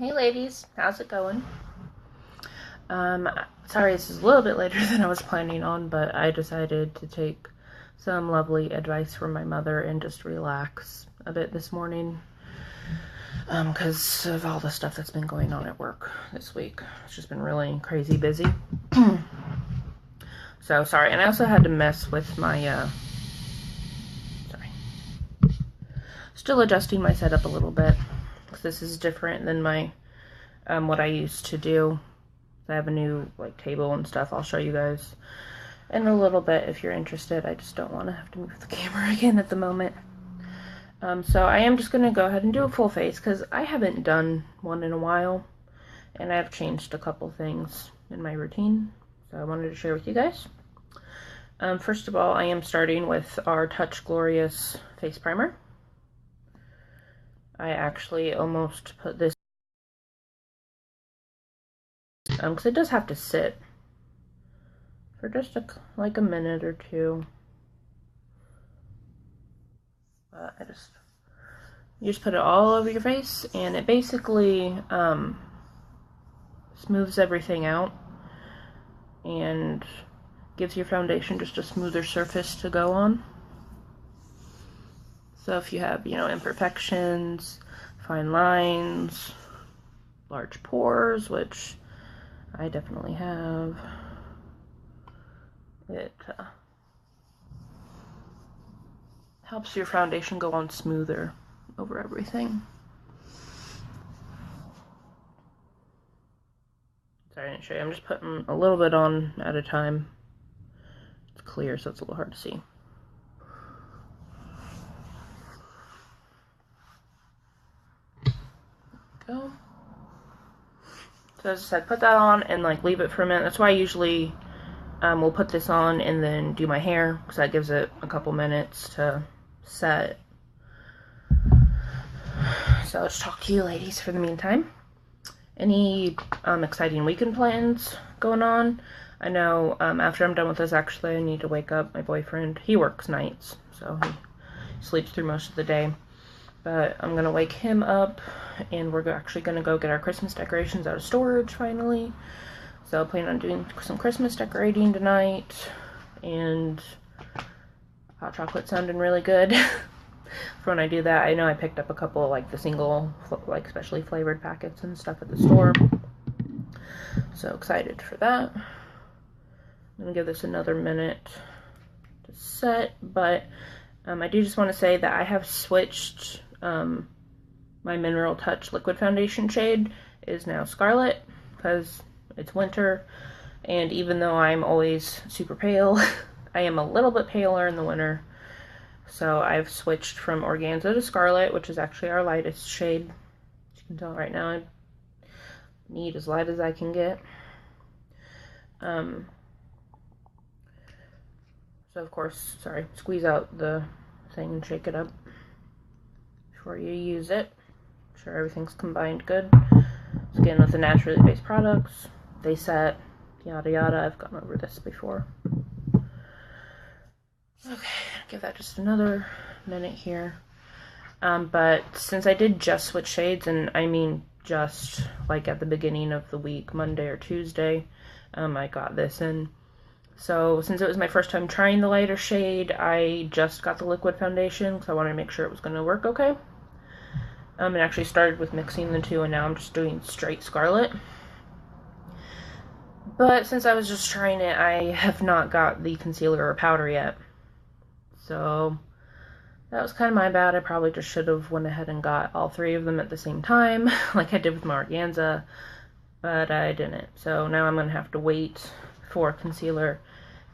Hey ladies, how's it going? Sorry this is a little bit later than I was planning on, but I decided to take some lovely advice from my mother and just relax a bit this morning. Because of all the stuff that's been going on at work this week. It's just been really crazy busy. So sorry, and I also had to mess with my, still adjusting my setup a little bit. This is different than my what I used to do. I have a new table and stuff. I'll show you guys in a little bit if you're interested. I just don't want to have to move the camera again at the moment. So I am just going to go ahead and do a full face because I haven't done one in a while, and I've changed a couple things in my routine, so I wanted to share with you guys. First of all, I am starting with our Touch Glorious face primer. I actually almost put this because it does have to sit for just a minute or two. You just put it all over your face, and it basically smooths everything out and gives your foundation just a smoother surface to go on. So if you have, imperfections, fine lines, large pores, which I definitely have, it helps your foundation go on smoother over everything. Sorry, I didn't show you. I'm just putting a little bit on at a time. It's clear, so it's a little hard to see. Go. So as I said, put that on and leave it for a minute. That's why I usually will put this on and then do my hair, because that gives it a couple minutes to set. So I'll just talk to you ladies for the meantime. Any exciting weekend plans going on? I know after I'm done with this, actually, I need to wake up my boyfriend. He works nights, so he sleeps through most of the day. But I'm going to wake him up, and we're actually going to go get our Christmas decorations out of storage, finally. So I plan on doing some Christmas decorating tonight, and hot chocolate sounding really good. For when I do that, I know I picked up a couple, the single, specially flavored packets and stuff at the store. So excited for that. I'm going to give this another minute to set, but I do just want to say that I have switched. My Mineral Touch liquid foundation shade is now Scarlet because it's winter, and even though I'm always super pale, I am a little bit paler in the winter. So I've switched from Organza to Scarlet, which is actually our lightest shade. As you can tell right now, I need as light as I can get. So of course, squeeze out the thing and shake it up before you use it. Make sure everything's combined good. Skin with the naturally based products. They set, yada yada. I've gone over this before. Okay, give that just another minute here. But since I did just switch shades, and I mean just at the beginning of the week, Monday or Tuesday, I got this in. So since it was my first time trying the lighter shade, I just got the liquid foundation because I wanted to make sure it was going to work okay. And actually started with mixing the two, and now I'm just doing straight Scarlet. But since I was just trying it, I have not got the concealer or powder yet. So that was kind of my bad. I probably just should have went ahead and got all three of them at the same time, like I did with my Organza, but I didn't. So now I'm going to have to wait for concealer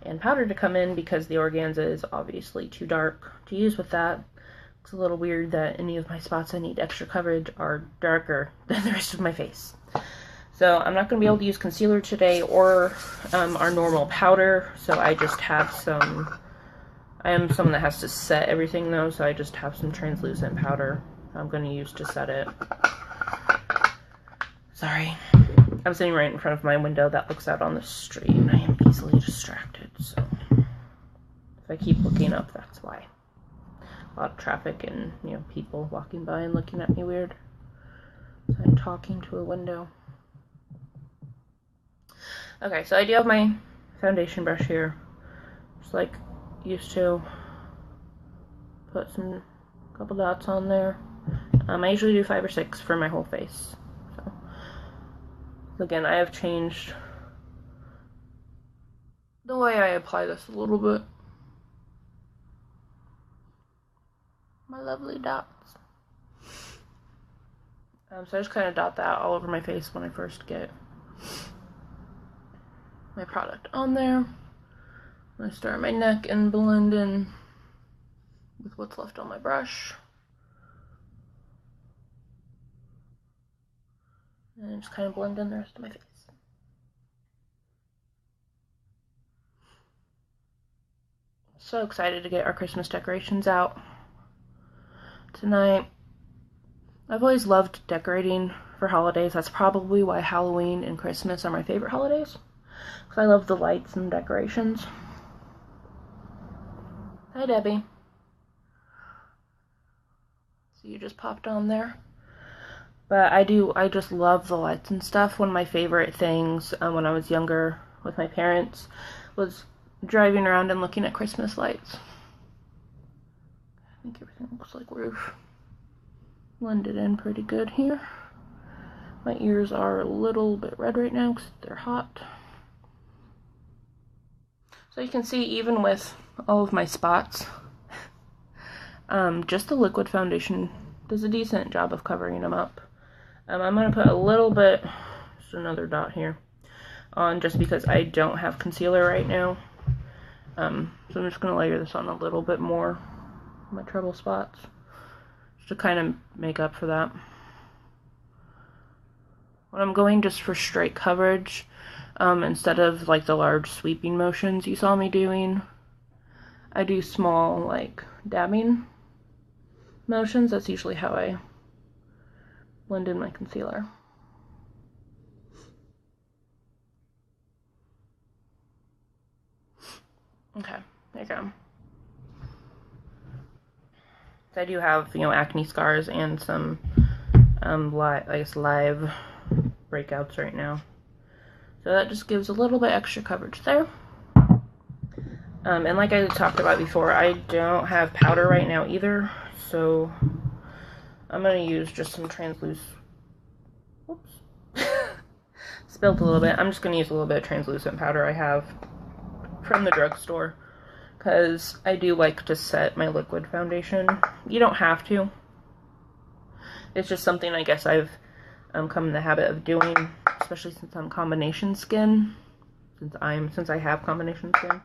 and powder to come in because the Organza is obviously too dark to use with that. It's a little weird that any of my spots I need extra coverage are darker than the rest of my face. So I'm not going to be able to use concealer today or our normal powder, so I just have some. I am someone that has to set everything though, so I just have some translucent powder I'm going to use to set it. Sorry. I'm sitting right in front of my window that looks out on the street, and I am easily distracted, so if I keep looking up, that's why. A lot of traffic and, people walking by and looking at me weird. I'm talking to a window. Okay, so I do have my foundation brush here. Just like used to. Put some couple dots on there. I usually do 5 or 6 for my whole face. So again, I have changed the way I apply this a little bit. My lovely dots. So I just kind of dot that all over my face when I first get my product on there. I start my neck and blend in with what's left on my brush. And just kind of blend in the rest of my face. So excited to get our Christmas decorations out tonight. I've always loved decorating for holidays. That's probably why Halloween and Christmas are my favorite holidays. Because I love the lights and decorations. Hi, Debbie. So you just popped on there. But I just love the lights and stuff. One of my favorite things when I was younger with my parents was driving around and looking at Christmas lights. I think everything looks like roof. Blended in pretty good here. My ears are a little bit red right now because they're hot. So you can see even with all of my spots, just the liquid foundation does a decent job of covering them up. I'm going to put a little bit, just another dot here, on just because I don't have concealer right now. So I'm just going to layer this on a little bit more, my trouble spots, just to kind of make up for that. When I'm going just for straight coverage, instead of like the large sweeping motions you saw me doing, I do small like dabbing motions. That's usually how I blend in my concealer. Okay, there you go. So I do have, acne scars and some live breakouts right now. So that just gives a little bit extra coverage there. And like I talked about before, I don't have powder right now either, so I'm going to use just some translucent, whoops, spilled a little bit. I'm just going to use a little bit of translucent powder I have from the drugstore, because I do like to set my liquid foundation. You don't have to. It's just something I guess I've come in the habit of doing, especially since I'm combination skin, since I have combination skin.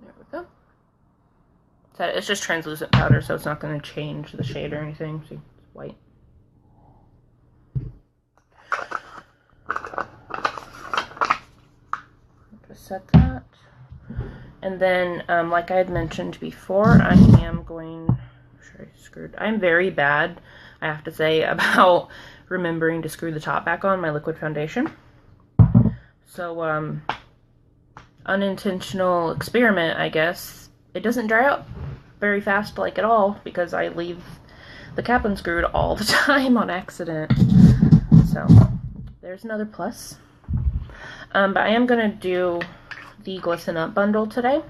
There we go. So it's just translucent powder, so it's not going to change the shade or anything. See, it's white. Just set that. And then, like I had mentioned before, I am going, I'm very bad, I have to say, about remembering to screw the top back on my liquid foundation. So, unintentional experiment, I guess. It doesn't dry out very fast, like at all, because I leave the cap unscrewed all the time on accident. So, there's another plus. But I am going to do the Glisten Up bundle today.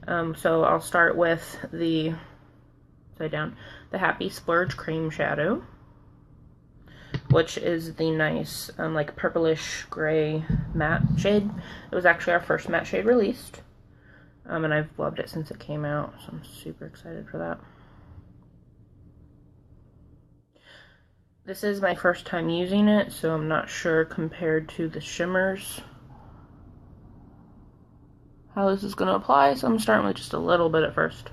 So I'll start with the, the Happy Splurge Cream Shadow, which is the nice, like purplish gray matte shade. It was actually our first matte shade released. And I've loved it since it came out, so I'm super excited for that. This is my first time using it, so I'm not sure compared to the shimmers how this is going to apply, so I'm starting with just a little bit at first.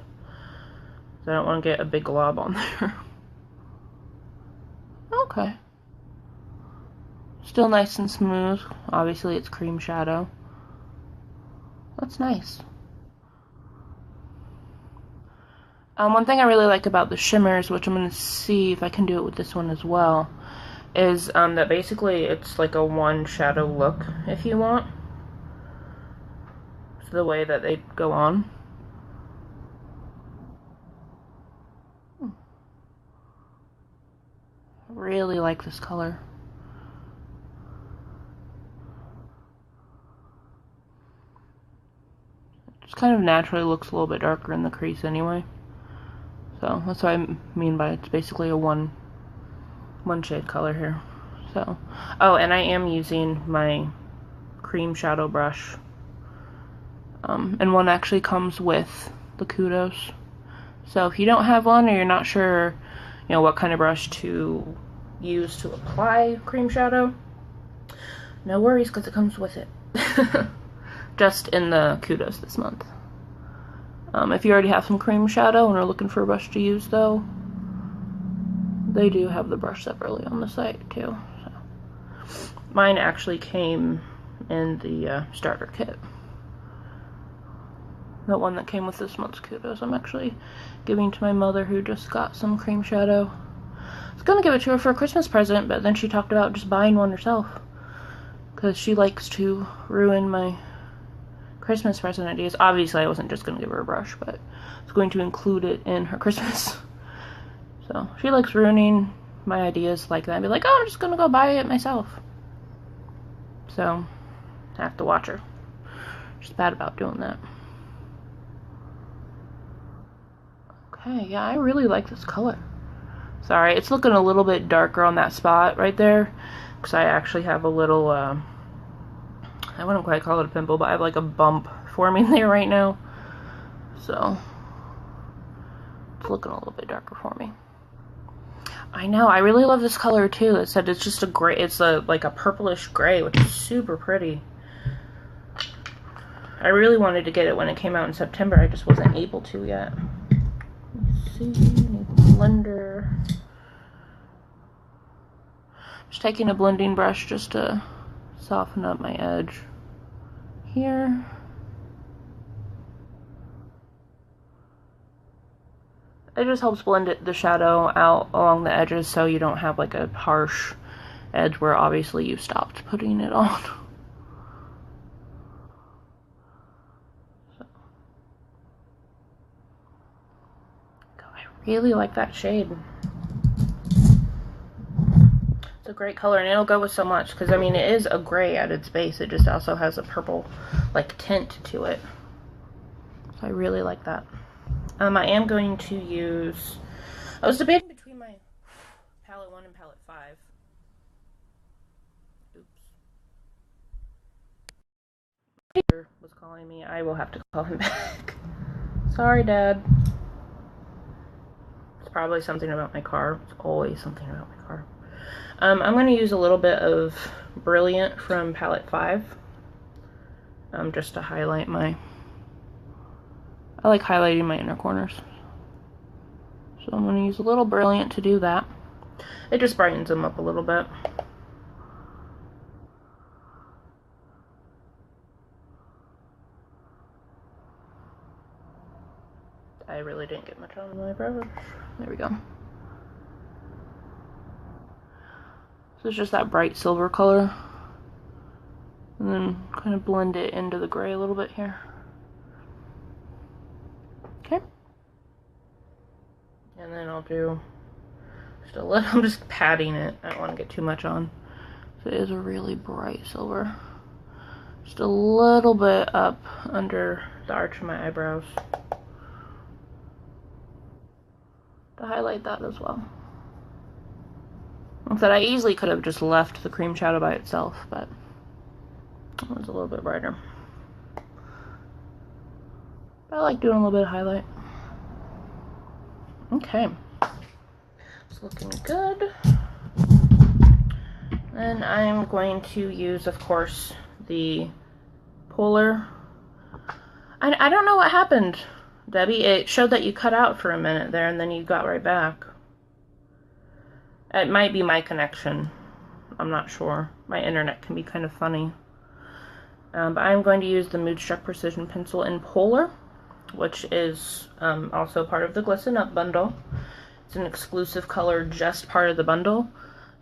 So I don't want to get a big glob on there. Okay. Still nice and smooth. Obviously it's cream shadow. That's nice. One thing I really like about the shimmers, which I'm going to see if I can do it with this one as well, is that basically it's like a one shadow look if you want. the way that they go on. Really like this color. Just kind of naturally looks a little bit darker in the crease anyway. So that's what I mean by it's basically a one shade color here. So, oh, and I am using my cream shadow brush. And one actually comes with the Kudos. So if you don't have one, or you're not sure, you know, what kind of brush to use to apply cream shadow, no worries, because it comes with it. Just in the Kudos this month. If you already have some cream shadow and are looking for a brush to use, though, they do have the brush separately on the site too. So. Mine actually came in the starter kit. The one that came with this month's Kudos, I'm actually giving to my mother, who just got some cream shadow. I was gonna give it to her for a Christmas present, but then she talked about just buying one herself, because she likes to ruin my Christmas present ideas. Obviously, I wasn't just gonna give her a brush, but I was going to include it in her Christmas. So she likes ruining my ideas like that. I'd be like, oh, I'm just gonna go buy it myself. So I have to watch her. She's bad about doing that. Okay, yeah, I really like this color. Sorry, it's looking a little bit darker on that spot right there, because I actually have a little, I wouldn't quite call it a pimple, but I have like a bump forming there right now. So it's looking a little bit darker for me. I know, I really love this color too. It said it's just a gray, it's like a purplish gray, which is super pretty. I really wanted to get it when it came out in September. I just wasn't able to yet. Let's see, blender. Just taking a blending brush just to soften up my edge here. It just helps blend the shadow out along the edges, so you don't have like a harsh edge where obviously you stopped putting it on. So. I really like that shade. It's a great color, and it'll go with so much, because I mean it is a gray at its base. It just also has a purple like tint to it. So I really like that. I am going to use, I was debating between my palette 1 and palette 5. Oops. My neighbor was calling me. I will have to call him back. Sorry, Dad. It's probably something about my car. It's always something about my car. I'm going to use a little bit of Brilliant from palette 5. Just to highlight my, I like highlighting my inner corners. So I'm going to use a little Brilliant to do that. It just brightens them up a little bit. I really didn't get much on my brush. There we go. So it's just that bright silver color. And then kind of blend it into the gray a little bit here. Okay. And then I'll do just a little, I'm just patting it. I don't want to get too much on. So it is a really bright silver. Just a little bit up under the arch of my eyebrows to highlight that as well. Like I said, I easily could have just left the cream shadow by itself, but it was a little bit brighter. But I like doing a little bit of highlight. Okay. It's looking good. Then I'm going to use, of course, the Polar. I don't know what happened, Debbie. It showed that you cut out for a minute there, and then you got right back. It might be my connection. I'm not sure. My internet can be kind of funny. But I'm going to use the Moodstruck Precision Pencil in Polar, which is also part of the Glisten Up bundle. It's an exclusive color, just part of the bundle.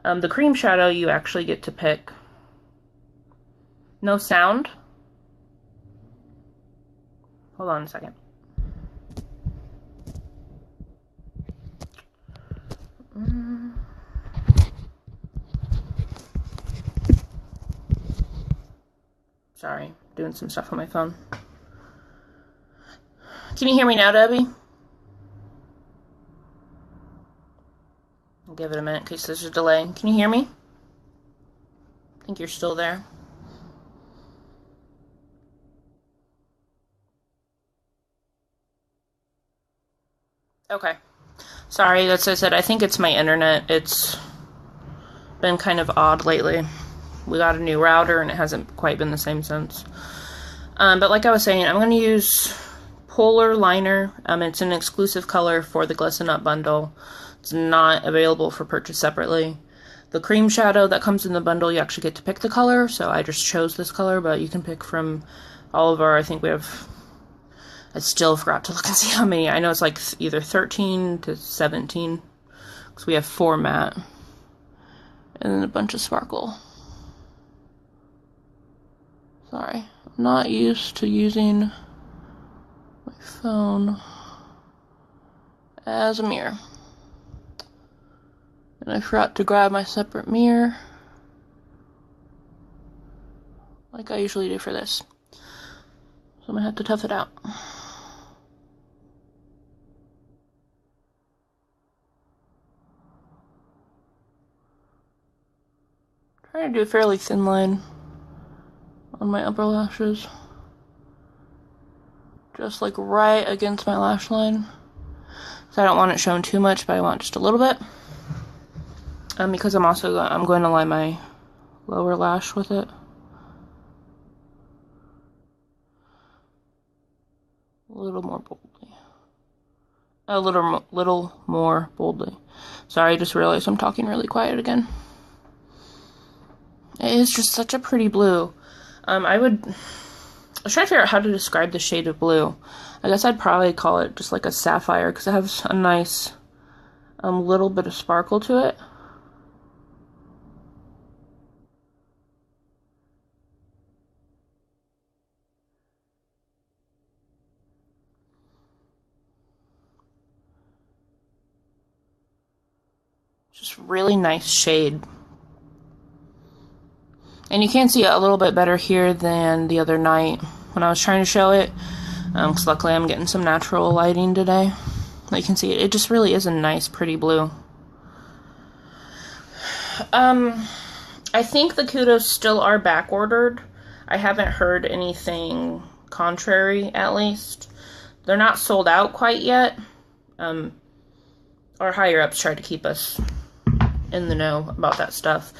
The cream shadow you actually get to pick. No sound? Hold on a second. Sorry, doing some stuff on my phone. Can you hear me now, Debbie? I'll give it a minute in case there's a delay. Can you hear me? I think you're still there. Okay. Sorry, that's what I said. I think it's my internet. It's been kind of odd lately. We got a new router and it hasn't quite been the same since. But like I was saying, I'm going to use Polar Liner. It's an exclusive color for the Glisten Up bundle. It's not available for purchase separately. The cream shadow that comes in the bundle, you actually get to pick the color, so I just chose this color, but you can pick from all of our, I think we have, I still forgot to look and see how many. I know it's like either 13 to 17, because we have 4 matte, and then a bunch of sparkle. Sorry, I'm not used to using my phone as a mirror. And I forgot to grab my separate mirror, like I usually do for this. So I'm gonna have to tough it out. Trying to do a fairly thin line on my upper lashes. Just like right against my lash line. So I don't want it shown too much, but I want just a little bit. Because I'm going to line my lower lash with it. A little more boldly. A little more boldly. Sorry, I just realized I'm talking really quiet again. It is just such a pretty blue. I was trying to figure out how to describe the shade of blue. I guess I'd probably call it just like a sapphire, because it has a nice little bit of sparkle to it. Just really nice shade. And you can see it a little bit better here than the other night when I was trying to show it. Because luckily I'm getting some natural lighting today. You can see it just really is a nice, pretty blue. I think the kudos still are back ordered. I haven't heard anything contrary, at least. They're not sold out quite yet. Our higher ups try to keep us in the know about that stuff.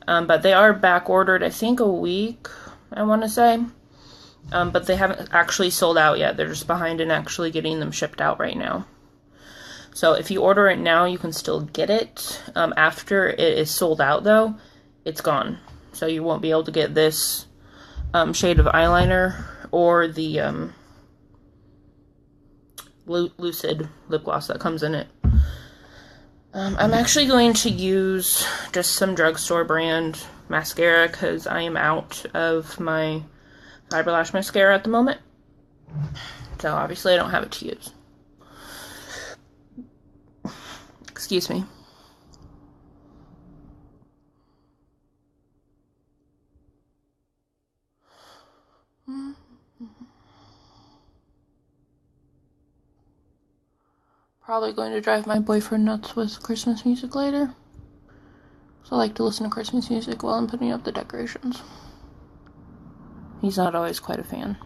But they are back ordered, I think, a week, I want to say. But they haven't actually sold out yet. They're just behind in actually getting them shipped out right now. So if you order it now, you can still get it. After it is sold out, though, it's gone. So you won't be able to get this shade of eyeliner or the Lucid lip gloss that comes in it. I'm actually going to use just some drugstore brand mascara because I am out of my Fiber Lash mascara at the moment. So obviously I don't have it to use. Excuse me. Probably going to drive my boyfriend nuts with Christmas music later. So I like to listen to Christmas music while I'm putting up the decorations. He's not always quite a fan.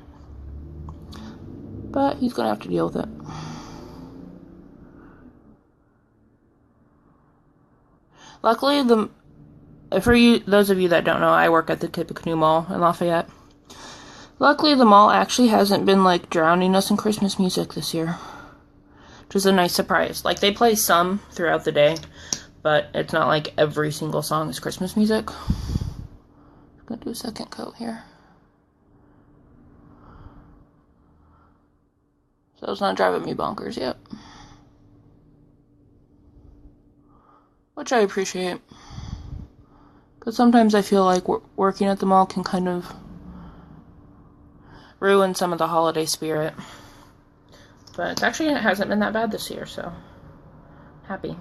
But he's going to have to deal with it. Luckily, those of you that don't know, I work at the Tippecanoe Mall in Lafayette. Luckily, the mall actually hasn't been, like, drowning us in Christmas music this year. Which is a nice surprise. Like, they play some throughout the day, but it's not like every single song is Christmas music. I'm gonna do a second coat here. So it's not driving me bonkers yet. Which I appreciate. Because sometimes I feel like working at the mall can kind of ruin some of the holiday spirit. But it actually hasn't been that bad this year, so happy.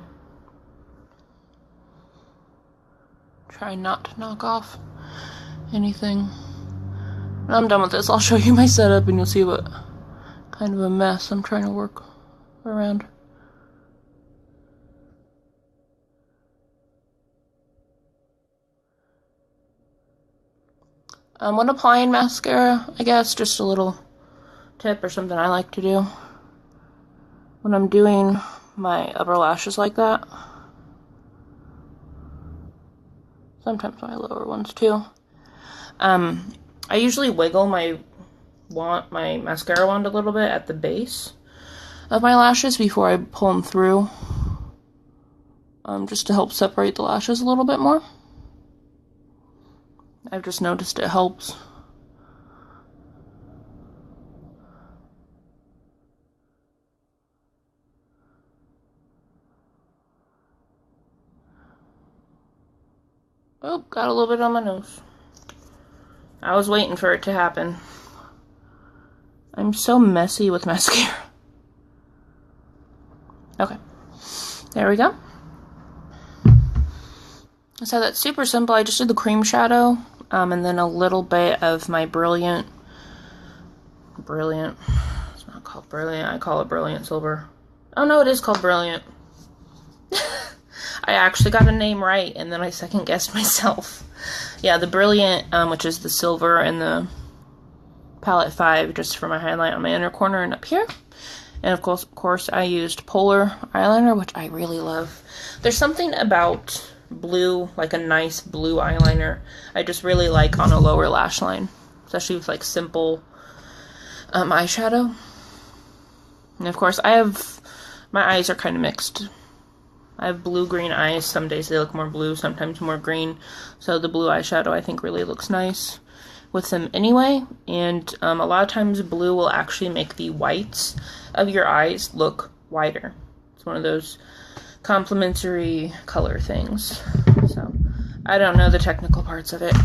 Try not to knock off anything. When I'm done with this, I'll show you my setup and you'll see what kind of a mess I'm trying to work around. When applying mascara, I guess, just a little tip or something I like to do when I'm doing my upper lashes like that. Sometimes my lower ones too. I usually wiggle my mascara wand a little bit at the base of my lashes before I pull them through, just to help separate the lashes a little bit more. I've just noticed it helps. Oh, got a little bit on my nose. I was waiting for it to happen. I'm so messy with mascara. Okay, there we go. So that's super simple. I just did the cream shadow, and then a little bit of my Brilliant. It's not called Brilliant. I call it Brilliant Silver. Oh no, it is called Brilliant. I actually got a name right, and then I second guessed myself. Yeah, the Brilliant, which is the silver, and the palette 5 just for my highlight on my inner corner and up here. And of course I used Polar eyeliner, which I really love. There's something about blue, like a nice blue eyeliner, I just really like on a lower lash line, especially with like simple eyeshadow. And of course my eyes are kind of mixed. I have blue-green eyes. Some days they look more blue, sometimes more green. So the blue eyeshadow I think really looks nice with them anyway. And a lot of times blue will actually make the whites of your eyes look whiter. It's one of those complementary color things. So I don't know the technical parts of it.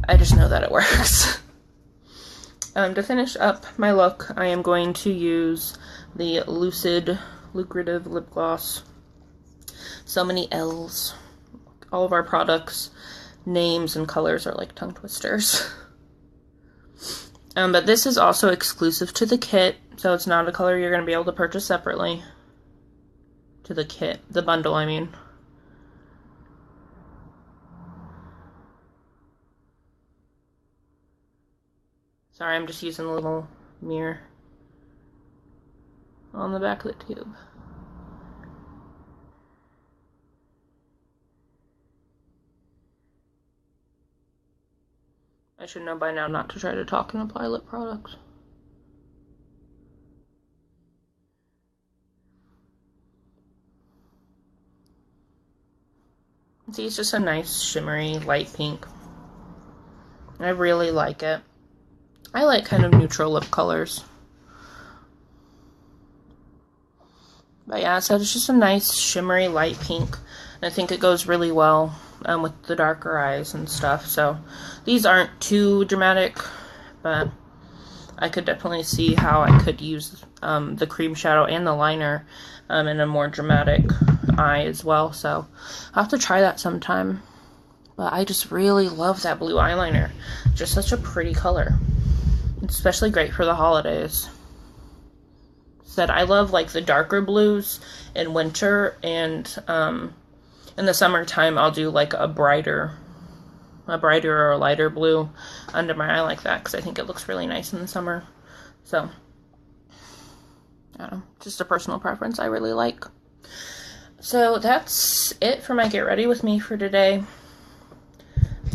I just know that it works. To finish up my look, I am going to use the Lucrative Lip Gloss. So many L's. All of our products, names and colors are like tongue twisters. But this is also exclusive to the kit, so it's not a color you're going to be able to purchase separately. To the kit, the bundle, I mean. Sorry, I'm just using a little mirror on the back of the tube. I should know by now not to try to talk and apply lip products. See, it's just a nice shimmery light pink. I really like it. I like kind of neutral lip colors. But yeah, so it's just a nice shimmery light pink. And I think it goes really well with the darker eyes and stuff. So these aren't too dramatic, but I could definitely see how I could use the cream shadow and the liner in a more dramatic eye as well. So I'll have to try that sometime. But I just really love that blue eyeliner. Just such a pretty color. It's especially great for the holidays. Said I love like the darker blues in winter, and in the summertime I'll do like a brighter or a lighter blue under my eye like that, because I think it looks really nice in the summer. So I don't know, just a personal preference I really like. So that's it for my get ready with me for today.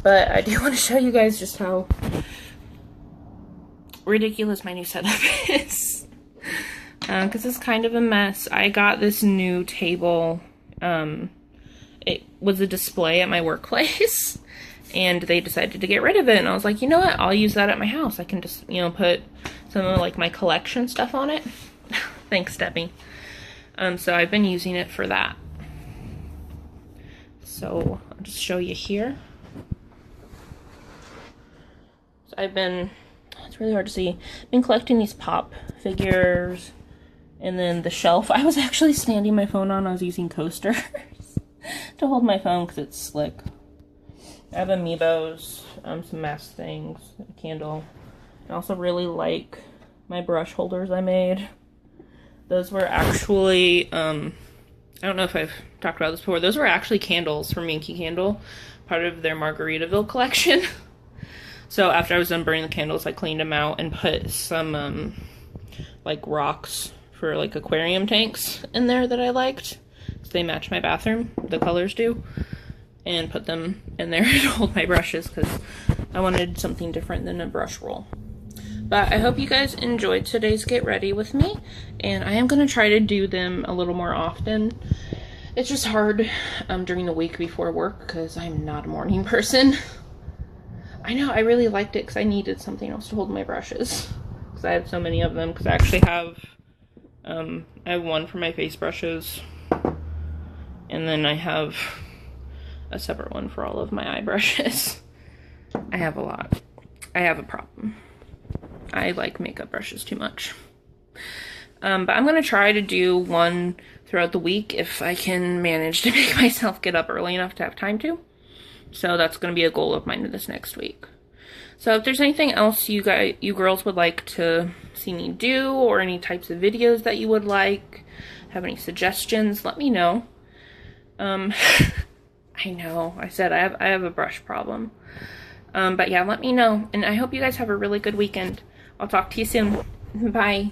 But I do want to show you guys just how ridiculous my new setup is. Because it's kind of a mess. I got this new table. It was a display at my workplace, and they decided to get rid of it. And I was like, you know what? I'll use that at my house. I can just, you know, put some of like my collection stuff on it. Thanks, Debbie. So I've been using it for that. So I'll just show you here. So I've been, it's really hard to see, been collecting these pop figures And then the shelf, I was actually standing my phone on. I was using coasters to hold my phone because it's slick. I have amiibos, some mask things, a candle. I also really like my brush holders I made. Those were actually, I don't know if I've talked about this before. Those were actually candles from Yankee Candle, part of their Margaritaville collection. So after I was done burning the candles, I cleaned them out and put some, like, rocks for, like, aquarium tanks in there that I liked. So they match my bathroom, the colors do. And put them in there to hold my brushes because I wanted something different than a brush roll. But I hope you guys enjoyed today's Get Ready with me. And I am going to try to do them a little more often. It's just hard during the week before work because I'm not a morning person. I know, I really liked it because I needed something else to hold my brushes. Because I had so many of them. Because I actually have, I have one for my face brushes. And then I have a separate one for all of my eye brushes. I have a lot. I have a problem. I like makeup brushes too much. But I'm going to try to do one throughout the week if I can manage to make myself get up early enough to have time to. So that's going to be a goal of mine this next week. So if there's anything else you girls would like to see me do, or any types of videos that you would like, have any suggestions, let me know. I know, I said I have a brush problem. But yeah, let me know. And I hope you guys have a really good weekend. I'll talk to you soon. Bye.